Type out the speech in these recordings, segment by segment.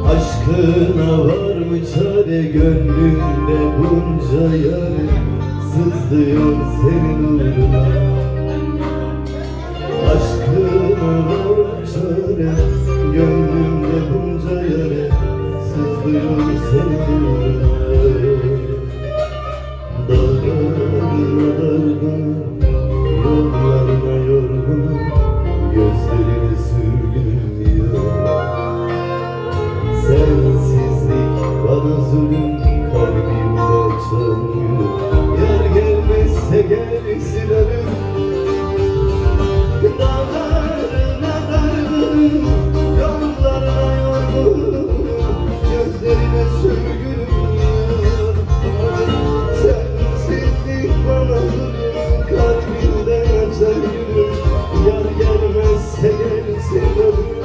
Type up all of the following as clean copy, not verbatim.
Aşkına var mı çare, gönlümde bunca yare sızlıyor senin uğruna. Aşkına var mı çare, gönlümde bunca yare sızlıyor senin uğruna. Dağlarına dargın, yollarına yorgun, gözlerine sürgünüm ya. Sensizlik bana zulüm, kalbimde çan gülüm. Yar gelmezse gelsin ölüm. Dağlarına dargınım, yollarına yorgunum, gözlerine sürgünüm yar. Sensizlik bana zulüm, kalbimde çan gülüm. Yar gelmezse gelsin ölüm.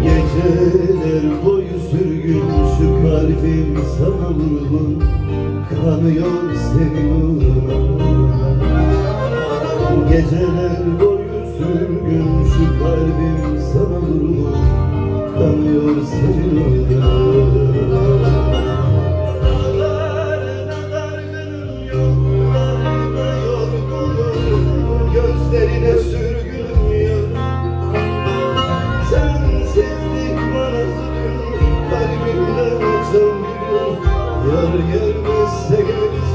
Geceler boyu sürgün, şu kalbim sana vurgun, kanıyor senin uğruna. Geceler boyu sürgün, şu kalbim sana vurgun, kanıyor senin uğruna. Dağlarına dargınım, yollarına yorgunum, gözlerine sürgünüm ya. Sensizlik bana zulüm, kalbimden açan gülüm. Yar gelmezse gelsin.